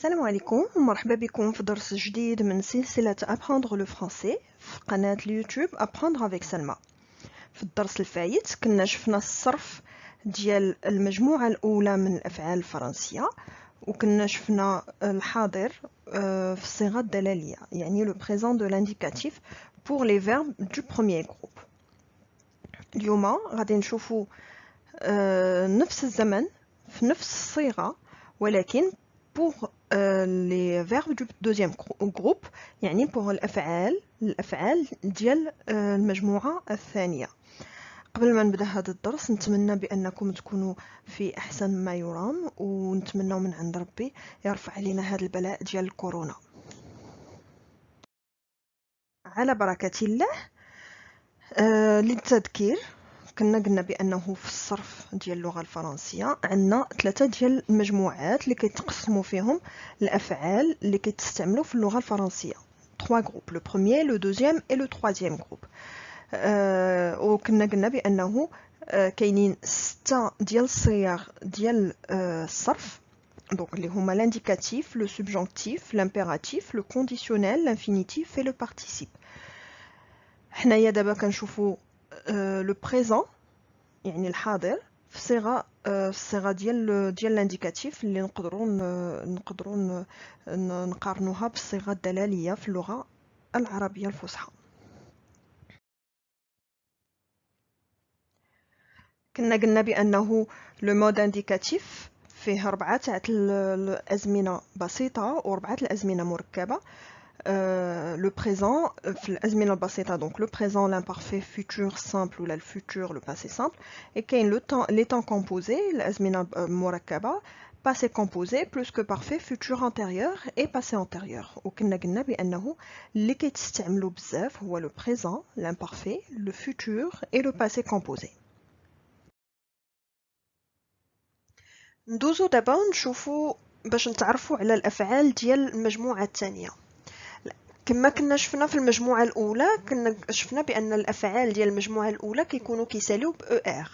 السلام عليكم ومرحبا بكم في درس جديد من سلسلة Apprendre le français في قناة اليوتيوب Apprendre avec Salma. في الدرس الفايت كنا شفنا الصرف ديال المجموعة الأولى من الأفعال الفرنسية وكنا شفنا الحاضر في الصيغة الدلالية يعني le présent de l'indicatif pour les verbes du premier groupe. اليوم غادي نشوفوا نفس الزمن في نفس الصيغة ولكن pour les verbes du deuxième groupe يعني pour الأفعال ديال المجموعة الثانية. قبل ما نبدأ هذا الدرس نتمنى بأنكم تكونوا في أحسن ما يرام ونتمنى من عند ربي يرفع علينا هذا البلاء ديال الكورونا. على بركة الله. للتذكير كنا قلنا بانه في الصرف ديال اللغه الفرنسيه عندنا ثلاثه ديال المجموعات اللي كيتقسموا فيهم الافعال اللي كيتستعملوا في اللغه الفرنسيه 3 جروب لو بروميير لو دوزيام اي لو تروازيام جروب. وكنا قلنا بانه كاينين 6 ديال الصيغ ديال الصرف دونك اللي هما l'indicatif le subjonctif l'impératif le conditionnel l'infinitif et le participe. حنايا دابا كنشوفوا لو بريزون يعني الحاضر في الصيغه ديال الانديكاتيف اللي نقدروا نقارنوها بالصيغه الدلاليه في اللغه العربيه الفصحى. كنا قلنا بانه لو مود انديكاتيف فيه 4 تاع الازمنه بسيطه و4 الازمنه مركبه. Le présent في الأزمنة البسيطة donc le présent l'imparfait futur simple ou le futur le passé simple et كاين le temps les temps composés الأزمنة المركبة passé composé plus que parfait futur antérieur et passé antérieur. وكنا قلنا بأنه اللي كيتستعملوا بزاف هو le présent l'imparfait le futur et le passé composé. ندوزو دابا نشوفو باش نتعرفوا على الأفعال ديال المجموعة الثانية. كما كنا شفنا في المجموعة الأولى كنا شفنا بأن الأفعال ديال المجموعة الأولى كيكونوا كيساليو ب ER.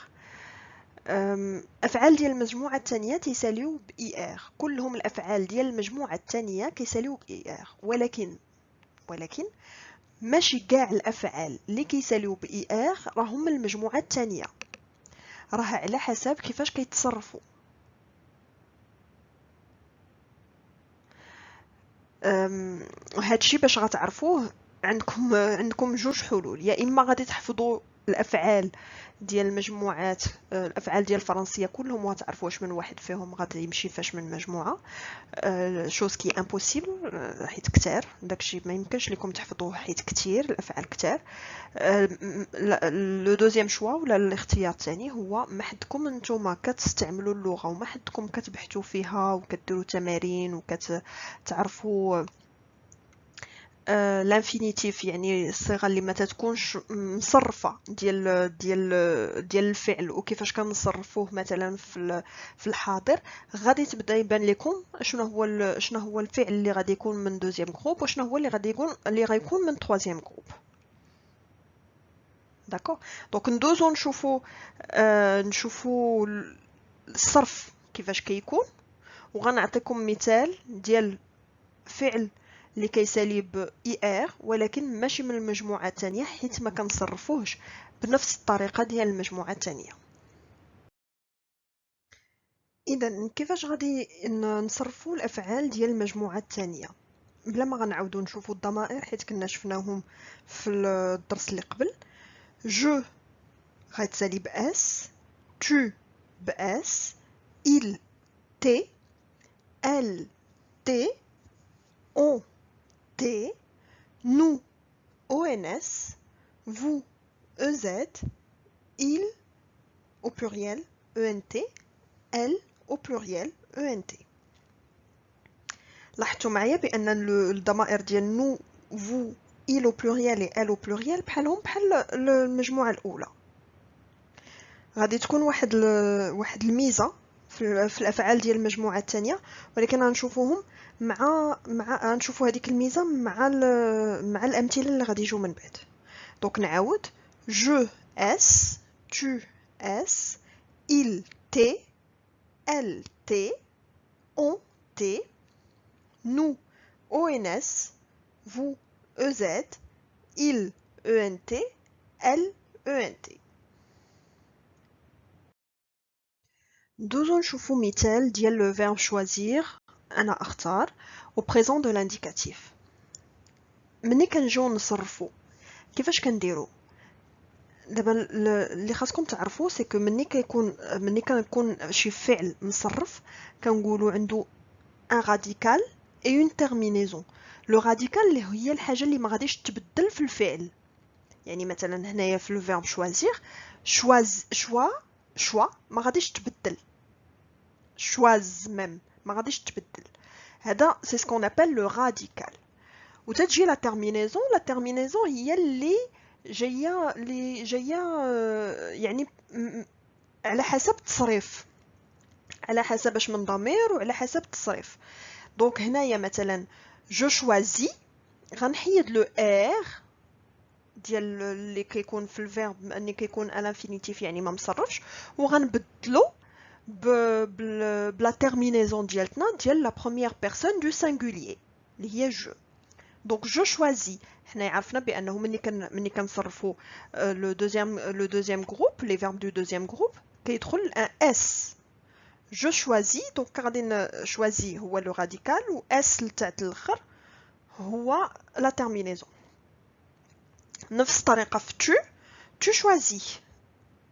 أفعال ديال المجموعة الثانية تيساليو ب ER. كلهم الأفعال ديال المجموعة الثانية كيساليو ب ER ولكن ماشي كاع الأفعال اللي كيساليو ب ER راهم من المجموعة الثانية، راه على حسب كيفاش كيتصرفوا. هادشي باش غتعرفوه عندكم جوج حلول، يا اما غادي تحفظوا الافعال ديال المجموعات الافعال ديال الفرنسيه كلهم وتعرفوا واش من واحد فيهم غادي يمشي فاش من مجموعه شوز كي امبوسيبل حيت كتار داكشي ما يمكنش لكم تحفظوه حيت كتير الافعال كتار. لو دوزيام شوا ولا الاختيار الثاني هو ما حدكم نتوما كتستعملوا اللغه وما حدكم كتبحثوا فيها وكديروا تمارين وكتعرفوا لانفينيتيف يعني الصيغه اللي ما تتكونش مصرفه ديال الفعل وكيفاش كنصرفوه مثلا في الحاضر. غادي تبدا يبان لكم شنو هو الفعل اللي غادي يكون من دوزيام جروب وشنو هو اللي غيكون من تروازيام جروب. داكوغ دونك ندوزو نشوفوا الصرف كيفاش كيكون وغنعطيكم مثال ديال فعل اللي كيسالي ب ER ولكن ماشي من المجموعة الثانية حيت ما كنصرفوهش بنفس الطريقة ديال المجموعة الثانية. إذا كيفاش غادي نصرفوا الأفعال ديال المجموعة الثانية بلا ما غنعاودو نشوفوا الضمائر حيت كنا شفناهم في الدرس اللي قبل. جو غتسالي ب S, tu ب S, il T, elle T, on T, nous ONS, vous EZ, il au pluriel ENT, elle au pluriel ENT. لاحظتوا معايا بان الضمائر ديال nous vous il au pluriel et elle au pluriel بحالهم بحال المجموعه الاولى. غادي تكون واحد الميزه في الافعال ديال المجموعه الثانيه ولكن غنشوفوهم مع غنشوفوا هذيك الميزه مع الامثله اللي غادي يجوا من بعد. دونك نعاود je S, tu S, il T, elle T, on T, nous ONS, vous EZ, il ENT, elle ENT. دوزو نشوفو مثال ديال le verbe choisir أنا أختار au présent de l'indicatif. ملي كنجيو نصرفو كيفاش كنديرو؟ دابا اللي خاصكم تعرفوا سي كو ملي كنكون شي فعل مصرف كنقولوا عنده ان راديكال اي اون تيرمينيزون. لو راديكال اللي هي الحاجه اللي ما غاديش تبدل في الفعل. يعني مثلا هنايا في لو فيرب شوازير شوا ما غاديش تبدل، شواز ميم ما غاديش تبدل، هذا سي سكون ابل لو راديكال. وتجي لا تيرمينيزون هي اللي جايه يعني على حسب التصريف، على حسب اش من ضمير وعلى حسب التصريف. دونك هنايا مثلا جو شوازي غنحيد لو ار ديال اللي كيكون في الفيرب ملي كيكون ان انفينيتيف يعني ما مصرفش، وغنبدلو بلا تيرمينيزون ديالتنا ديال لا بروميير بيرسون دو سينغولير اللي هي جو. دونك جو شوازي حنا عرفنا بانه ملي كنصرفوا لو دوزيام جروب لي فيرب دو دوزيام جروب كيدخل ان اس. جو شوازي دونك غادي شوازي هو لو راديكال و اس تاع الاخر هو لا تيرمينيزون. نفس الطريقه في تو شوازي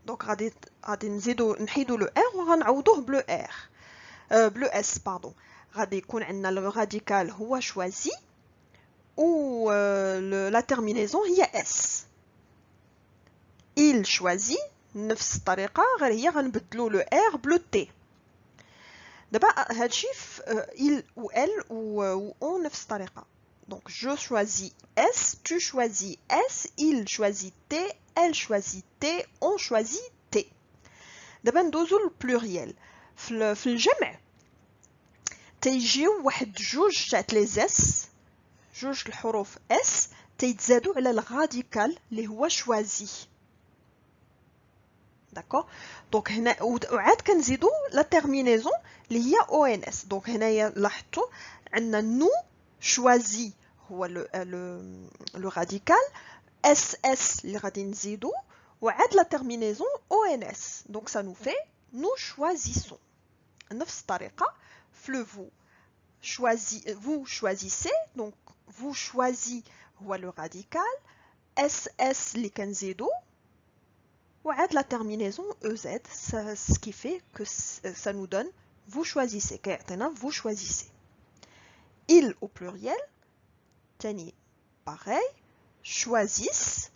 دونك غادي نزيدو نحيدو لو ار وغنعوضوه بلو ار بلو اس باردون. غادي يكون عندنا لو راديكال هو شوازي ou la terminaison هي S. Il choisit نفس الطريقة غير هي غنبدلو لو R بلو T. دابا هادشي في il ou elle ou on نفس الطريقة. Donc je choisis S, tu choisis S, il choisit T, elle choisit T, on choisit T. دابا ندوزو للبلوريال. في الجمع تيجيو واحد جوج تاع لي اس، جوج الحروف اس تيتزادوا على الراديكال اللي هو شوازي. داكوغ دونك هنا وعاد كنزيدوا لا تيرمينيزون اللي هي او ان اس. دونك هنايا لاحظتوا عندنا نو شوازي هو لو راديكال، اس اس اللي غادي نزيدوا وعاد لا تيرمينيزون او ان اس. دونك سا نو في نو شوازيسون. نفس الطريقه في لو فو vous choisissez, donc vous choisissez le radical, SS les kanzido, ou add la terminaison EZ, ce qui fait que ça nous donne vous choisissez, vous choisissez. Il au pluriel, tani pareil, choisissent,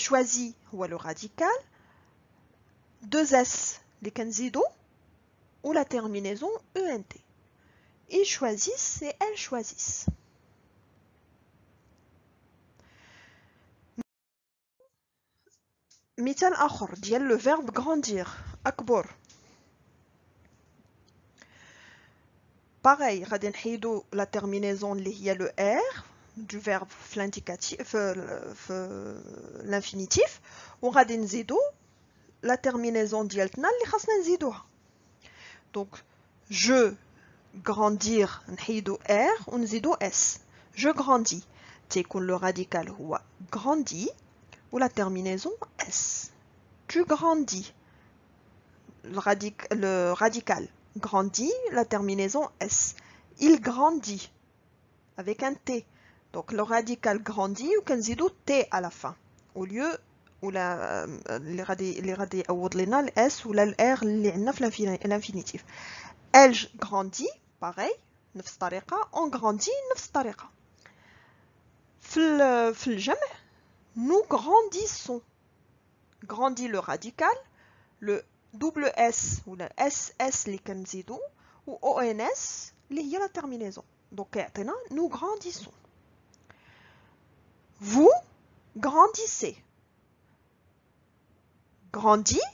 choisit le radical, deux S les kanzido, ou la terminaison ENT. Ils choisissent et elles choisissent. مثال آخر ديال le verbe grandir أكبر. Pareil غادي نحيدو la terminaison اللي هي le R du verbe في l'indicatif في l'infinitif وغادي نزيدو la terminaison ديالتنا اللي خاصنا نزيدوها. Donc je grandir نحيدو R ونزيدو S. Je grandis تيكون le radical هو grandit ou la terminaison S. Tu grandis. Le radical grandit, la terminaison S. Il grandit avec un T. Donc le radical grandit ou كنزيدو T à la fin. Au lieu ou les غادي يعوض لنا ال S ou ال R اللي عندنا في l'infinitif. Elle grandit, pareil, نفس الطريقة. On grandit, نفس الطريقة. في الجمع nous grandissons. Grandit le radical, le double S ou le SS اللي كنزيدو ou ONS اللي هي la terminaison. Donc كيعطينا nous grandissons. Vous grandissez. Grandit,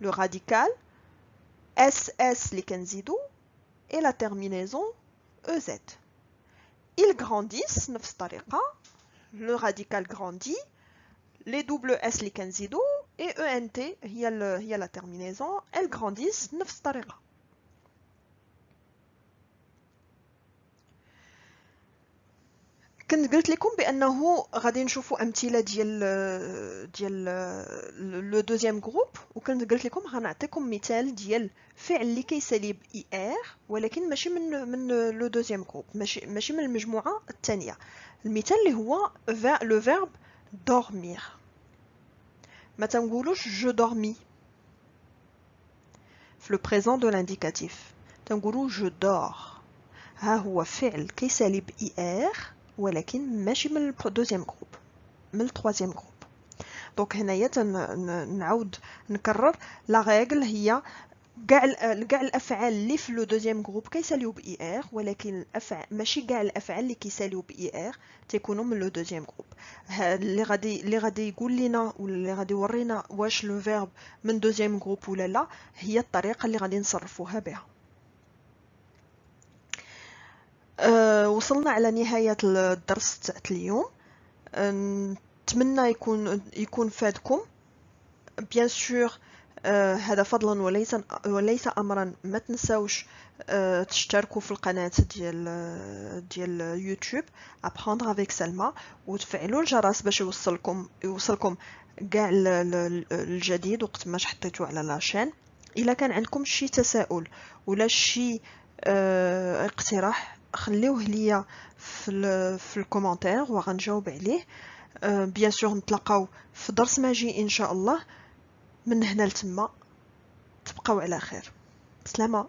le radical, SS اللي كنزيدو et la terminaison EZ. Ils grandissent نفس الطريقة. Le radical grandit, les double S اللي كنزيدو et ENT هي la terminaison. Elles grandissent نفس الطريقة. كنت قلت لكم بانه غادي نشوفوا امثله ديال لو دوزيام جروب، وكنت قلت لكم غنعطيكم مثال ديال فعل اللي كيسالي ب اي ار ولكن ماشي من لو دوزيام جروب، ماشي من المجموعه الثانيه. المثال اللي هو لو فيرب dormir. ما تنقولوش جو دورمي في لو بريزون دو لانديكاتيف، تنقولو جو دور. ها هو فعل كيسالي ب اي ار ولكن ماشي من الدوزيام جروب، من التروازيام جروب. دونك هنايا نعاود نكرر لا ريغل هي كاع الافعال اللي في لو دوزيام جروب كيساليو ب اي ار، ولكن الافعال ماشي كاع الافعال اللي كيساليو ب اي ار تيكونوا من لو دوزيام جروب. اللي غادي يقول لنا ولا اللي غادي يورينا واش لو فيرب من دوزيام جروب ولا لا هي الطريقه اللي غادي نصرفوها بها. وصلنا على نهايه الدرس تاع اليوم. نتمنى يكون فادكم. بيان سور هذا فضلا وليس امرا. ما تنساوش تشتركوا في القناه ديال يوتيوب ابراندر افيك سلمى، وتفعلوا الجرس باش يوصلكم كاع الجديد وقت ما حطيتو على لاشين. الا كان عندكم شي تساؤل ولا شي اقتراح خليوه ليا في الكومنتير وغنجاوب عليه. بيان سور نتلاقاو في درس ماجي ان شاء الله. من هنا لتما تبقاو على خير. بسلامه.